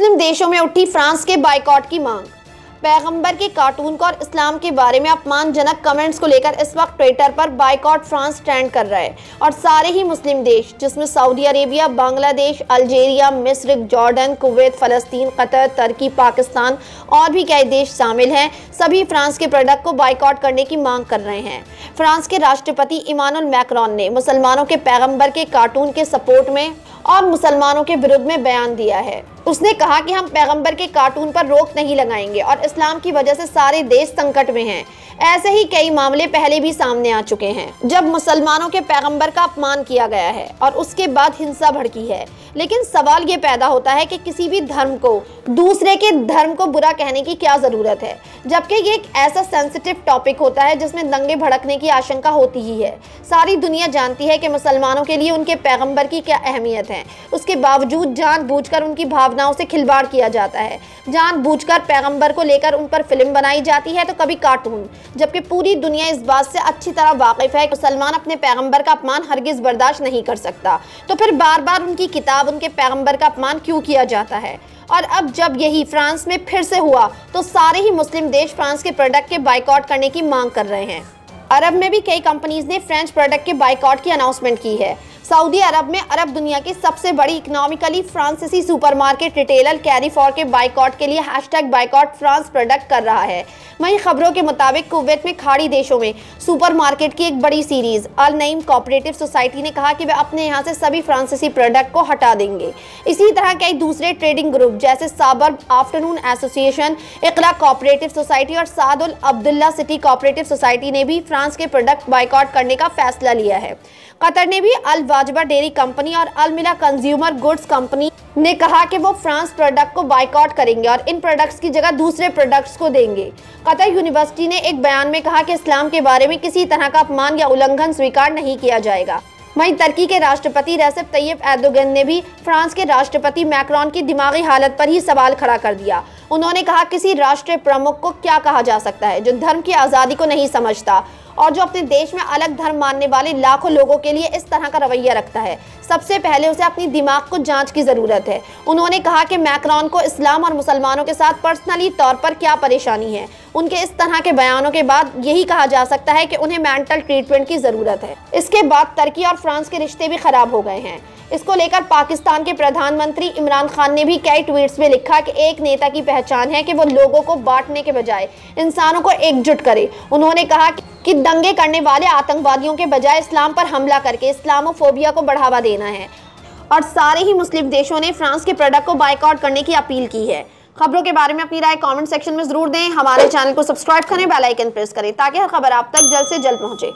मुस्लिम देशों में उठी फ्रांस के बायकॉट की मांग। पैगंबर के कार्टून को और इस्लाम के बारे में अपमानजनक कमेंट्स को लेकर इस वक्त ट्विटर पर बायकॉट फ्रांस ट्रेंड कर रहा है और सारे ही मुस्लिम देश जिसमें सऊदी अरेबिया, बांग्लादेश, अल्जीरिया, मिस्र, जॉर्डन, कुवैत, फलस्तीन, कतर, तुर्की, पाकिस्तान और भी कई देश शामिल हैं, सभी फ्रांस के प्रोडक्ट को बायकॉट करने की मांग कर रहे हैं। फ्रांस के राष्ट्रपति इमानुएल मैक्रोन ने मुसलमानों के पैगंबर के कार्टून के सपोर्ट में और मुसलमानों के विरुद्ध में बयान दिया है। उसने कहा कि हम पैगंबर के कार्टून पर रोक नहीं लगाएंगे और इस्लाम की वजह से सारे देश संकट में हैं। ऐसे ही कई मामले पहले भी सामने आ चुके हैं जब मुसलमानों के पैगंबर का अपमान किया गया है और उसके बाद हिंसा भड़की है। लेकिन सवाल ये पैदा होता है कि किसी भी धर्म को दूसरे के धर्म को बुरा कहने की क्या जरूरत है, जबकि ये एक ऐसा सेंसिटिव टॉपिक होता है जिसमें दंगे भड़कने की आशंका होती ही है। सारी दुनिया जानती है कि मुसलमानों के लिए उनके पैगंबर की क्या अहमियत है। उसके बावजूद जानबूझकर उनकी भावनाओं से खिलवाड़ किया जाता है, जानबूझकर पैगंबर को लेकर उन पर फिल्म बनाई जाती है, तो कभी कार्टून, जबकि पूरी दुनिया इस बात से अच्छी तरह वाकिफ है कि मुसलमान अपने पैगंबर का अपमान हरगिज बर्दाश्त नहीं कर सकता। तो फिर बार बार उनकी किताब, उनके पैगंबर का अपमान क्यों किया जाता है? और अब जब यही फ्रांस में फिर से हुआ तो सारे ही मुस्लिम देश फ्रांस के प्रोडक्ट के बायकॉट करने की मांग कर रहे हैं। अरब में भी कई कंपनीज ने फ्रेंच प्रोडक्ट के बायकॉट की अनाउंसमेंट की है। सऊदी अरब में अरब दुनिया की सबसे बड़ी इकोनॉमिकली फ्रांसीसी सुपरमार्केट रिटेलर कैरीफॉर के बायकॉट के लिए #बायकॉट फ्रांस प्रोडक्ट कर रहा है। वहीं खबरों के मुताबिक कुवैत में खाड़ी देशों में सुपरमार्केट की एक बड़ी सीरीज अल नईम कोऑपरेटिव सोसाइटी ने कहा कि वे अपने यहाँ से सभी फ्रांसीसी प्रोडक्ट को हटा देंगे। इसी तरह कई दूसरे ट्रेडिंग ग्रुप जैसे साबर आफ्टरनून एसोसिएशन, इकरा कोऑपरेटिव सोसाइटी और साद अल अब्दुल्ला सिटी कोऑपरेटिव सोसाइटी ने भी फ्रांस के प्रोडक्ट बायकॉट करने का फैसला लिया है। कतर ने भी अल वाजबा डेयरी कंपनी और अल मिला कंज्यूमर गुड्स कंपनी ने कहा कि वो फ्रांस प्रोडक्ट को बायकॉट करेंगे और इन प्रोडक्ट्स की जगह दूसरे प्रोडक्ट्स को देंगे। कतर यूनिवर्सिटी ने एक बयान में कहा कि इस्लाम के बारे में किसी तरह का अपमान या उल्लंघन स्वीकार नहीं किया जाएगा। वहीं तुर्की के राष्ट्रपति रेसेप तैयब एर्दोगन ने भी फ्रांस के राष्ट्रपति मैक्रोन की दिमागी हालत पर ही सवाल खड़ा कर दिया। उन्होंने कहा, किसी राष्ट्रीय प्रमुख को क्या कहा जा सकता है जो धर्म की आज़ादी को नहीं समझता और जो अपने देश में अलग धर्म मानने वाले लाखों लोगों के लिए इस तरह का रवैया रखता है। सबसे पहले उसे अपनी दिमाग को जांच की ज़रूरत है। उन्होंने कहा कि मैक्रोन को इस्लाम और मुसलमानों के साथ पर्सनली तौर पर क्या परेशानी है। उनके इस तरह के बयानों के बाद यही कहा जा सकता है कि उन्हें मेंटल ट्रीटमेंट की ज़रूरत है। इसके बाद तुर्की और फ्रांस के रिश्ते भी खराब हो गए हैं। इसको लेकर पाकिस्तान के प्रधानमंत्री इमरान खान ने भी कई ट्वीट्स में लिखा कि एक नेता की पहचान है कि वो लोगों को बांटने के बजाय इंसानों को एकजुट करे। उन्होंने कहा कि दंगे करने वाले आतंकवादियों के बजाय इस्लाम पर हमला करके इस्लामोफोबिया को बढ़ावा देना है और सारे ही मुस्लिम देशों ने फ्रांस के प्रोडक्ट को बायकॉट करने की अपील की है। खबरों के बारे में अपनी राय कमेंट सेक्शन में जरूर दें। हमारे चैनल को सब्सक्राइब करें, बेल आइकन प्रेस करें ताकि हर खबर आप तक जल्द से जल्द पहुंचे।